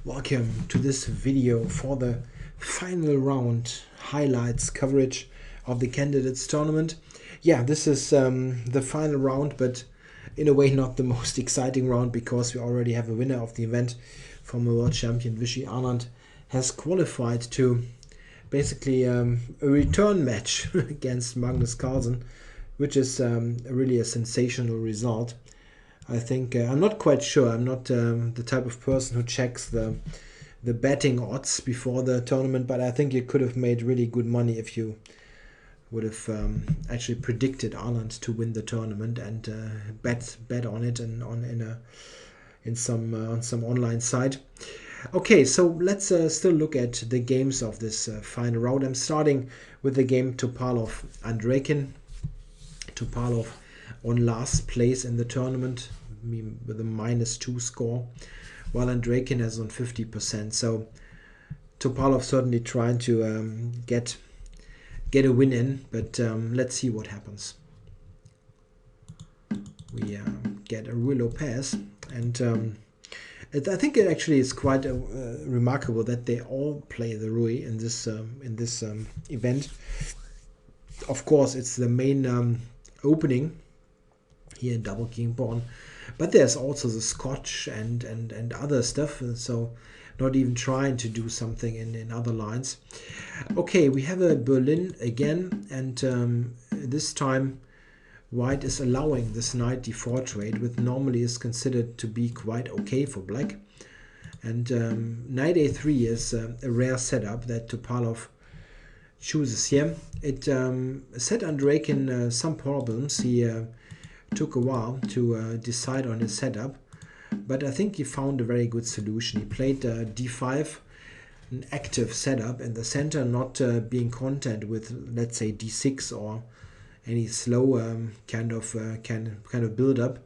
Welcome to this video for the final round highlights coverage of the candidates tournament. Yeah, this is the final round, but in a way not the most exciting round because we already have a winner of the event. Former world champion Vishy Anand has qualified to basically a return match against Magnus Carlsen, which is really a sensational result. I think I'm not quite sure. I'm not the type of person who checks the betting odds before the tournament, but I think you could have made really good money if you would have actually predicted Anand to win the tournament and bet on it and on some online site. Okay, so let's still look at the games of this final round. I'm starting with the game Topalov Andreikin. Topalov on last place in the tournament with a -2 score, while Andreikin has on 50%. So Topalov certainly trying to get a win in, but let's see what happens. We get a Rui Lopez, and I think it actually is quite remarkable that they all play the Rui in this event. Of course, it's the main opening here in Double King Pawn, but there's also the Scotch and other stuff, so not even trying to do something in other lines. Okay, we have a Berlin again, and this time White is allowing this knight d4 trade, which normally is considered to be quite okay for black. And knight a3 is a rare setup that Topalov chooses here. It set Andreikin some problems. He took a while to decide on his setup, but I think he found a very good solution. He played d5, an active setup in the center, not being content with, let's say, d6 or any slow kind of build up,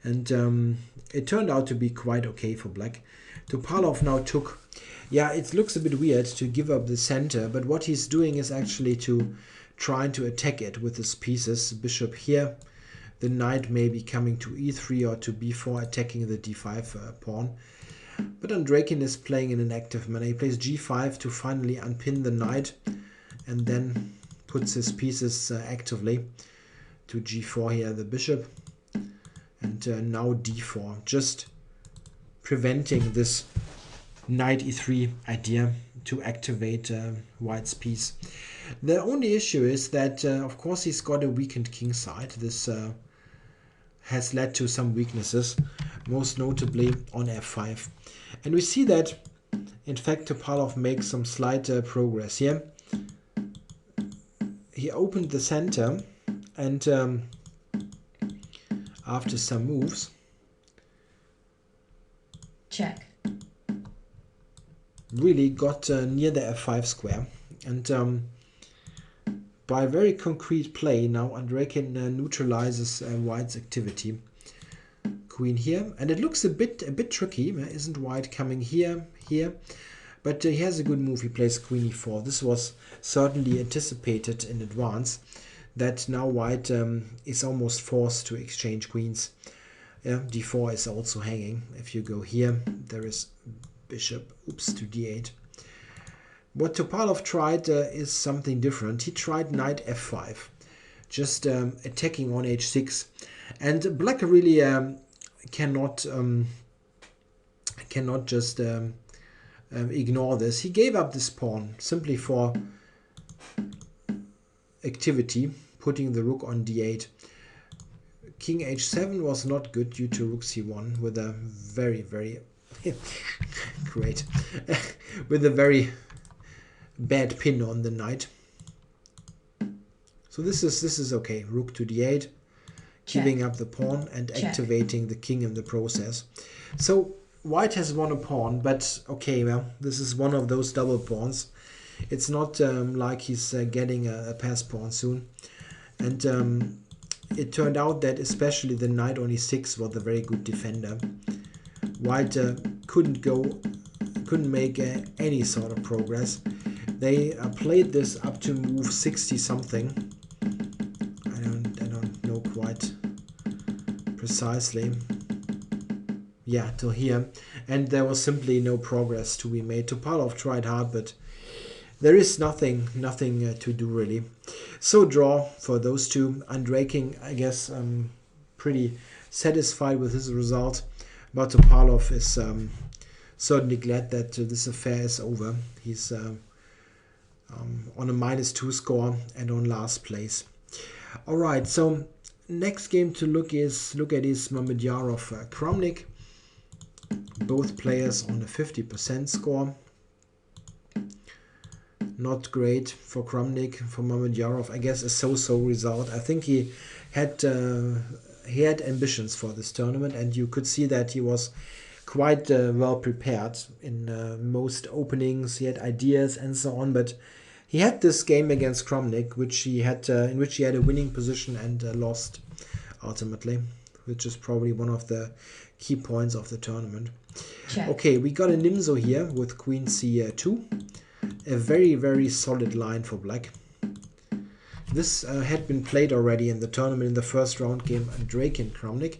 and it turned out to be quite okay for black. Topalov now took, yeah, it looks a bit weird to give up the center, but what he's doing is actually to try to attack it with his pieces. Bishop here, the knight may be coming to e3 or to b4, attacking the d5 pawn. But Andreikin is playing in an active manner. He plays g5 to finally unpin the knight, and then puts his pieces actively to g4 here, the bishop, and now d4, just preventing this knight e3 idea to activate White's piece. The only issue is that, of course, he's got a weakened king side. This has led to some weaknesses, most notably on f5. And we see that, in fact, Topalov makes some slight progress here. He opened the center, and after some moves, check, really got near the f5 square, and by very concrete play now Andreikin neutralizes White's activity. Queen here, and it looks a bit tricky. Isn't White coming here, but he has a good move. He plays queen e4. This was certainly anticipated in advance, that now White is almost forced to exchange queens. Yeah, d4 is also hanging. If you go here, there is bishop, to d8. What Topalov tried is something different. He tried knight f5, just attacking on h6, and black really cannot just ignore this. He gave up this pawn simply for activity, putting the rook on d8. King h7 was not good due to rook c1 with a very great with a very bad pin on the knight. So this is okay. Rook to d8, giving up the pawn and activating the king in the process. So White has won a pawn, but okay, well, this is one of those double pawns. It's not like he's getting a pass pawn soon. And it turned out that especially the knight on e6 was a very good defender. White couldn't make any sort of progress. They played this up to move 60 something. I don't know quite precisely. yeah, till here, and there was simply no progress to be made. Topalov tried hard, but there is nothing to do really. So draw for those two. Andreikin, I guess, pretty satisfied with his result, but Topalov is certainly glad that this affair is over. He's on a -2 score and on last place. All right, so next game to look at is Mamedyarov Kramnik. Both players on a 50% score. Not great for Kramnik. For Mamedyarov, I guess a so-so result. I think he had ambitions for this tournament, and you could see that he was quite well prepared in most openings. He had ideas and so on, but he had this game against Kramnik, in which he had a winning position and lost ultimately, which is probably one of the key points of the tournament. Check. Okay, we got a Nimzo here with Queen C2. A very, very solid line for black. This had been played already in the tournament in the first round game, Andreikin Kramnik,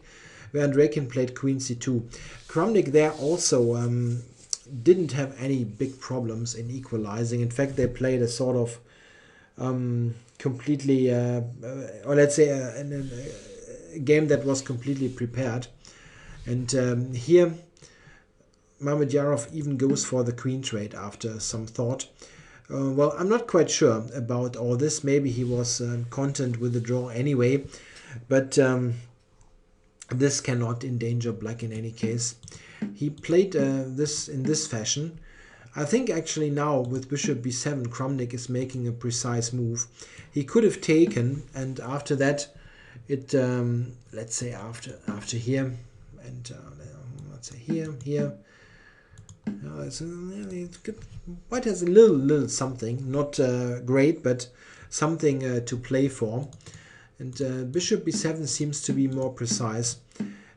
where Andreikin played Queen C2. Kramnik there also didn't have any big problems in equalizing. In fact, they played a sort of completely, or let's say a game that was completely prepared. And here Mamedyarov even goes for the queen trade after some thought. Well, I'm not quite sure about all this. Maybe he was content with the draw anyway, but this cannot endanger black in any case. He played this in this fashion. I think actually now with bishop b7, Kramnik is making a precise move. He could have taken, and after that, it let's say after here, and let's say here. White has a little something, not great, but something to play for. And bishop b7 seems to be more precise.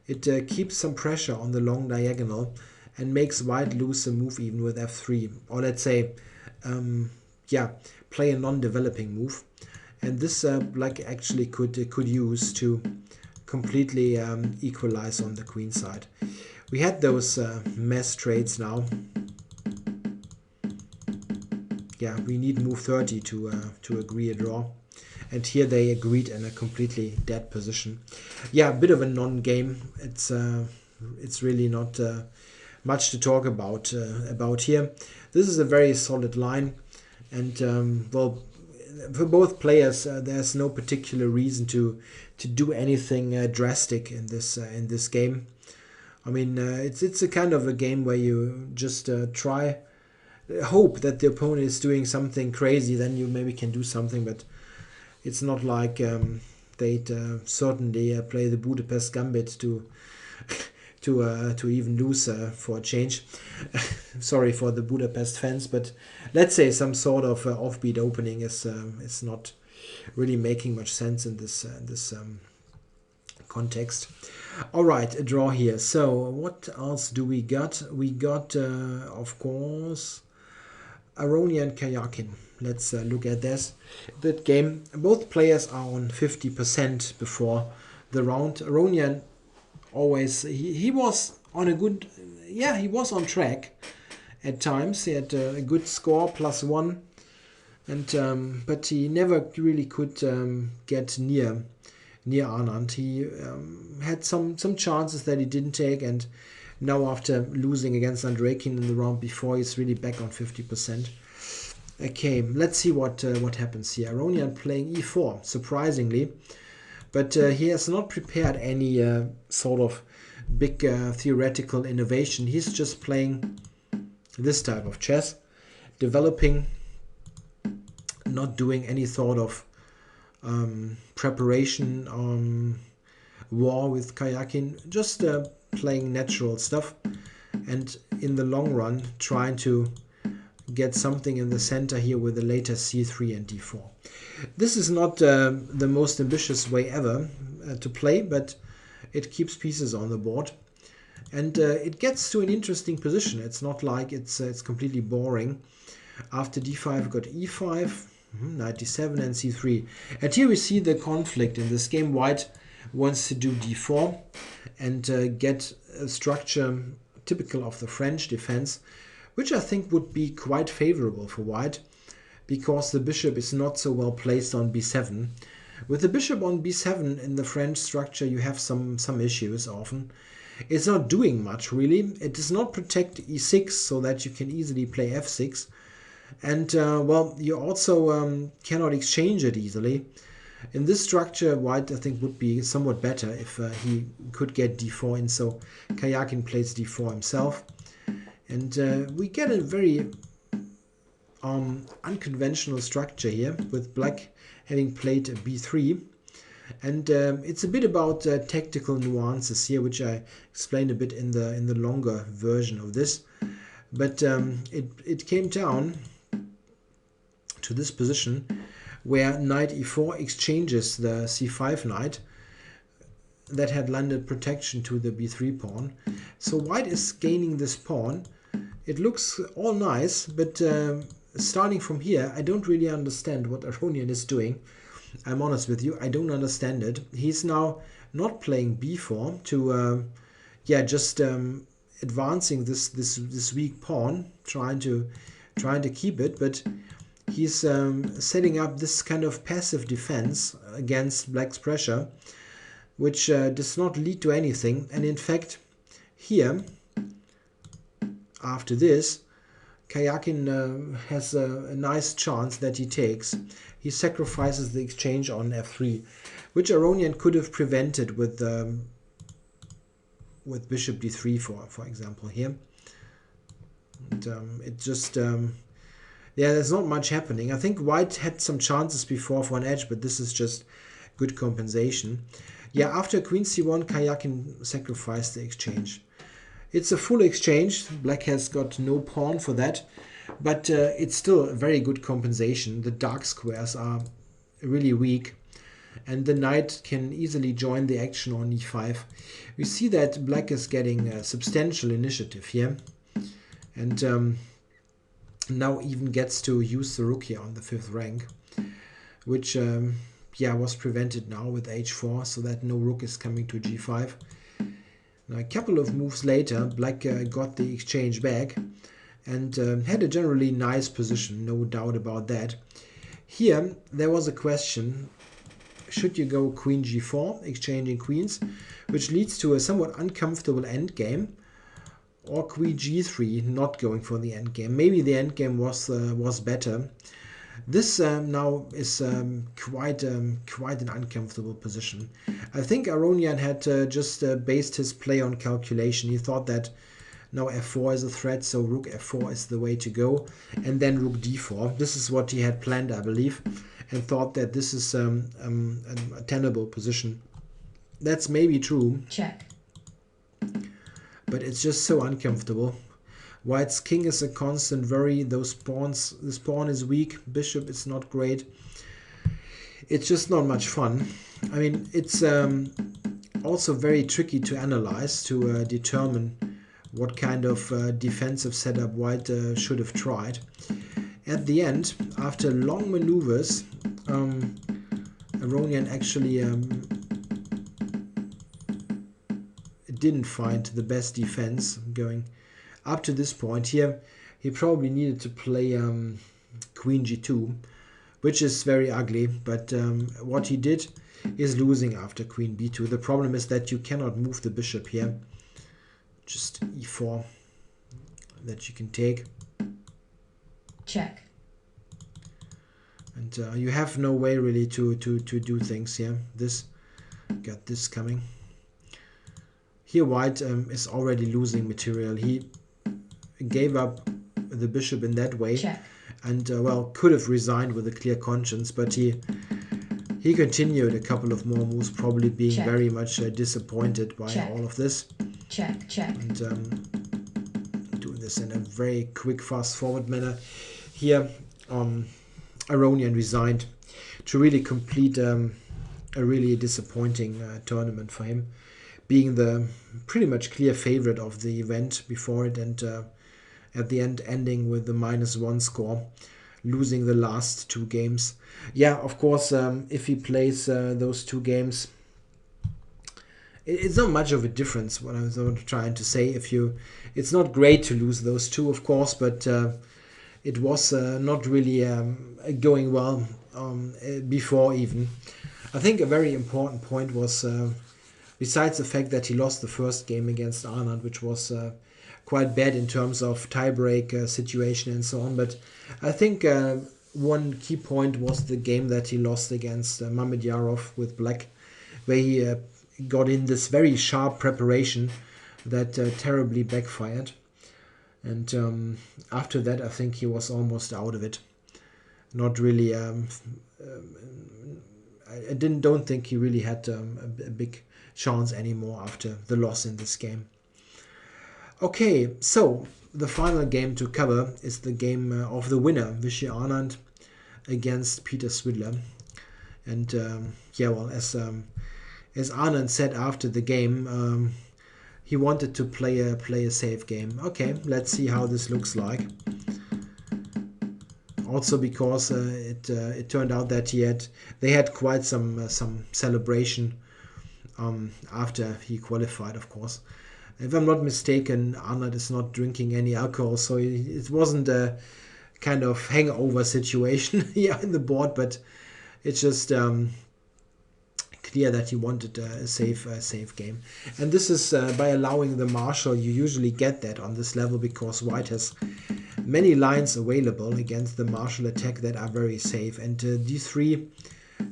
It keeps some pressure on the long diagonal and makes white lose a move even with f3. Or let's say, play a non-developing move. And this black actually could use to completely equalize on the queen side. We had those mess trades now. Yeah, we need move 30 to agree a draw. And here they agreed in a completely dead position. Yeah, a bit of a non-game. It's really not much to talk about here. This is a very solid line. And, well, for both players, there's no particular reason to do anything drastic in this game. I mean, it's a kind of a game where you just hope that the opponent is doing something crazy, then you maybe can do something, but it's not like they'd certainly play the Budapest Gambit to even lose for a change. Sorry for the Budapest fans, but let's say some sort of offbeat opening is not really making much sense in this context. All right, a draw here. So what else do we got? We got, of course, Aronian Karjakin. Let's look at this. That game, both players are on 50% before the round. Aronian always, he was on a good, he was on track at times. He had a good score, +1, and but he never really could get near Anand. He had some chances that he didn't take, and now after losing against Andreikin in the round before, he's really back on 50%. Okay, let's see what happens here. Aronian playing e4, surprisingly, but he has not prepared any sort of big theoretical innovation. He's just playing this type of chess, developing, not doing any sort of preparation on war with Karjakin, just playing natural stuff, and in the long run trying to get something in the center here with the later c3 and d4. This is not the most ambitious way ever to play, but it keeps pieces on the board, and it gets to an interesting position. It's not like it's completely boring. After d5 we got e5, knight d7 and c3, and here we see the conflict in this game. White wants to do d4 and get a structure typical of the French defense, which I think would be quite favorable for white, because the bishop is not so well placed on b7. With the bishop on b7 in the French structure, you have some issues often. It's not doing much, really. It does not protect e6, so that you can easily play f6. And, well, you also cannot exchange it easily. In this structure, white, I think, would be somewhat better if he could get d4 in, so Karjakin plays d4 himself. And we get a very unconventional structure here, with black having played b3. And it's a bit about tactical nuances here, which I explained a bit in the longer version of this. But it came down to this position where knight e4 exchanges the c5 knight that had landed protection to the b3 pawn. So white is gaining this pawn. It looks all nice, but starting from here, I don't really understand what Aronian is doing. I'm honest with you, I don't understand it. He's now not playing b4 to, just advancing this weak pawn, trying to keep it, but he's setting up this kind of passive defense against black's pressure, which does not lead to anything. And in fact, here, after this, Karjakin has a nice chance that he takes. He sacrifices the exchange on f3, which Aronian could have prevented with bishop d3, for example, here. And it just... there's not much happening. I think white had some chances before for an edge, but this is just good compensation. Yeah, after queen c1, Karjakin sacrificed the exchange. It's a full exchange. Black has got no pawn for that, but it's still a very good compensation. The dark squares are really weak, and the knight can easily join the action on e5. We see that black is getting a substantial initiative here, and now even gets to use the rook here on the 5th rank, which was prevented now with h4, so that no rook is coming to g5. Now, a couple of moves later, black got the exchange back and had a generally nice position, no doubt about that. Here there was a question: should you go queen g4, exchanging queens, which leads to a somewhat uncomfortable endgame, or queen g3, not going for the endgame? Maybe the endgame was better. This now is quite an uncomfortable position. I think Aronian had just based his play on calculation. He thought that now f4 is a threat, so rook f4 is the way to go, and then rook d4. This is what he had planned, I believe, and thought that this is a tenable position. That's maybe true. Check. But it's just so uncomfortable. White's king is a constant worry. This pawn is weak. Bishop is not great. It's just not much fun. I mean, it's also very tricky to analyze, to determine what kind of defensive setup white should have tried. At the end, after long maneuvers, Aronian actually didn't find the best defense going up to this point. Here he probably needed to play queen g2, which is very ugly, but what he did is losing after queen b2. The problem is that you cannot move the bishop here. Just e4 that you can take. Check. And you have no way really to do things here. Got this coming. Here white is already losing material. He gave up the bishop in that way. Check. And well, could have resigned with a clear conscience, but he continued a couple of more moves, probably being Check. very much disappointed by Check. all of this. Check. And doing this in a very quick, fast-forward manner. Here, Aronian resigned to really complete a really disappointing tournament for him, being the pretty much clear favorite of the event before it, and at the end ending with the -1 score, losing the last 2 games. Yeah, of course, if he plays those 2 games it's not much of a difference. What I was trying to say, it's not great to lose those two, of course, but it was not really going well before even. I think a very important point was, besides the fact that he lost the first game against Anand, which was quite bad in terms of tiebreak situation and so on, but I think one key point was the game that he lost against Mamedyarov with black, where he got in this very sharp preparation that terribly backfired. And after that, I think he was almost out of it. Not really. I don't think he really had a big chance anymore after the loss in this game. Okay, so the final game to cover is the game of the winner, Vishy Anand against Peter Svidler. And yeah, well, as Anand said after the game, he wanted to play a safe game. Okay, let's see how this looks like. Also because it turned out that they had quite some celebration after he qualified, of course. If I'm not mistaken, Arnold is not drinking any alcohol, so it wasn't a kind of hangover situation here in the board, but it's just clear that he wanted a safe game. And this is by allowing the marshal, you usually get that on this level because white has many lines available against the marshal attack that are very safe. And d3,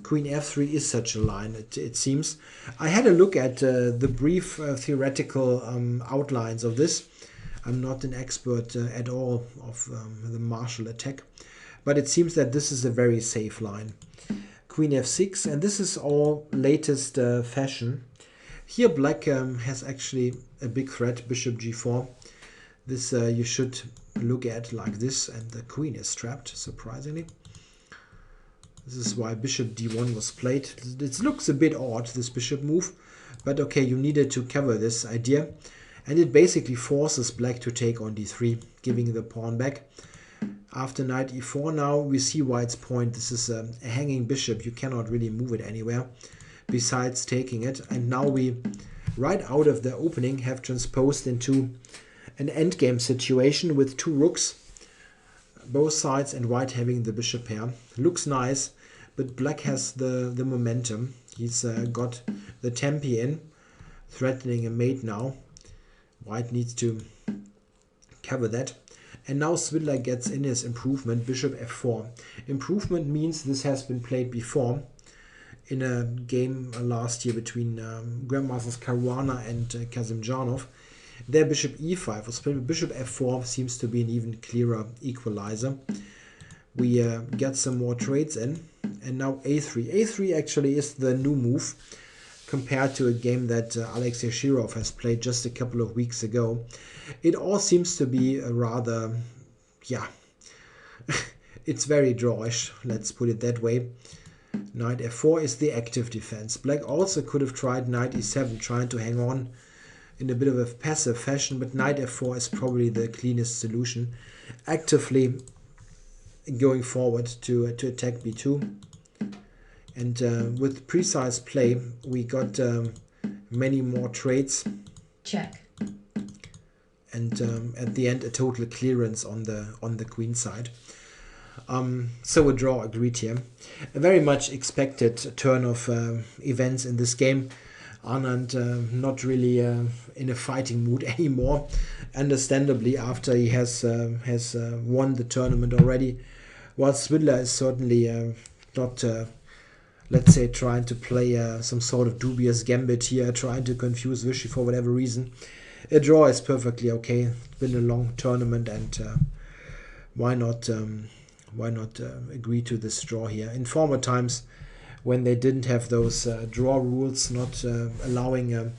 queen f3 is such a line, it seems. I had a look at the brief theoretical outlines of this. I'm not an expert at all of the marshal attack, but it seems that this is a very safe line. Queen f6, and this is all latest fashion. Here black has actually a big threat, bishop g4. This you should look at like this, and the queen is trapped, surprisingly. This is why bishop d1 was played. It looks a bit odd, this bishop move, but okay, you needed to cover this idea. And it basically forces black to take on d3, giving the pawn back. After knight e4 now, we see white's point. This is a hanging bishop. You cannot really move it anywhere besides taking it. And now we, right out of the opening, have transposed into an endgame situation with two rooks, both sides, and white having the bishop pair. Looks nice, but black has the momentum. He's got the tempi in, threatening a mate now. White needs to cover that. And now Svidler gets in his improvement, bishop f4. Improvement means this has been played before in a game last year between Grandmasters Caruana and Kazimjanov. There bishop e5 was played, bishop f4 seems to be an even clearer equalizer. We get some more trades in, and now a3. a3 actually is the new move compared to a game that Alexei Shirov has played just a couple of weeks ago. It all seems to be a rather, yeah, it's very drawish, let's put it that way. Knight f4 is the active defense. Black also could have tried knight e7, trying to hang on in a bit of a passive fashion, but knight f4 is probably the cleanest solution. Actively going forward to attack b2. And with precise play, we got many more trades. Check. And at the end, a total clearance on the queen side. So a draw agreed here. A very much expected turn of events in this game. Anand not really in a fighting mood anymore, understandably, after he has won the tournament already. While Svidler is certainly not, let's say, trying to play some sort of dubious gambit here, trying to confuse Vishy for whatever reason. A draw is perfectly okay. It's been a long tournament, and why not agree to this draw here? In former times, when they didn't have those draw rules, not allowing a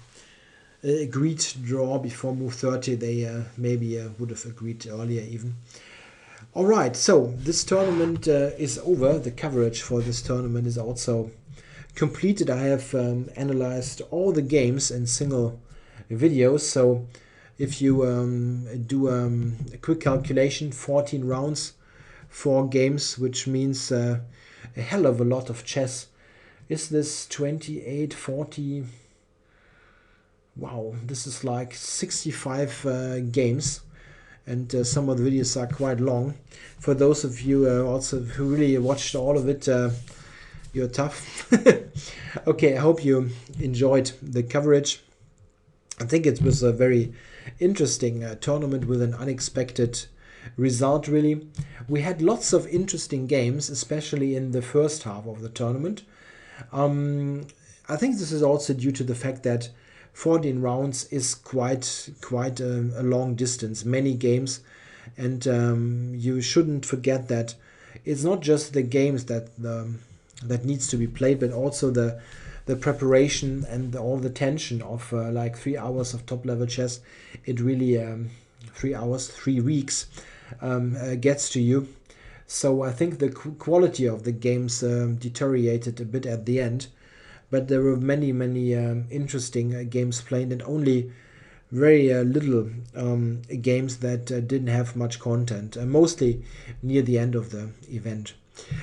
agreed draw before move 30, they maybe would have agreed earlier even. All right, so this tournament is over. The coverage for this tournament is also completed. I have analyzed all the games in single videos. So if you do a quick calculation, 14 rounds, 4 games, which means a hell of a lot of chess. Is this 28, 40? Wow, this is like 65 games, and some of the videos are quite long. For those of you also who really watched all of it, you're tough. Okay, I hope you enjoyed the coverage. I think it was a very interesting tournament with an unexpected result, really. We had lots of interesting games, especially in the first half of the tournament. I think this is also due to the fact that 14 rounds is quite a long distance, many games, and you shouldn't forget that it's not just the games that needs to be played, but also the preparation and all the tension of like 3 hours of top level chess. It really 3 hours, 3 weeks gets to you. So I think the quality of the games deteriorated a bit at the end, but there were many interesting games played, and only very little games that didn't have much content, mostly near the end of the event.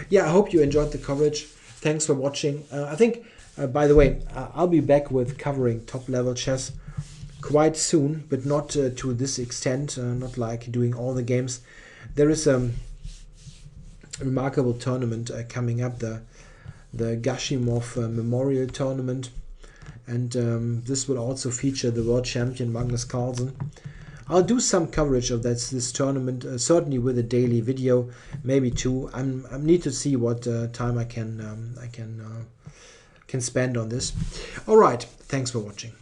Yeah, I hope you enjoyed the coverage. Thanks for watching. I think, by the way, I'll be back with covering top level chess quite soon, but not to this extent, not like doing all the games. There is a remarkable tournament coming up, the Gashimov Memorial Tournament, and this will also feature the world champion Magnus Carlsen. I'll do some coverage of this tournament, certainly with a daily video, maybe two. I need to see what time I can spend on this. All right, thanks for watching.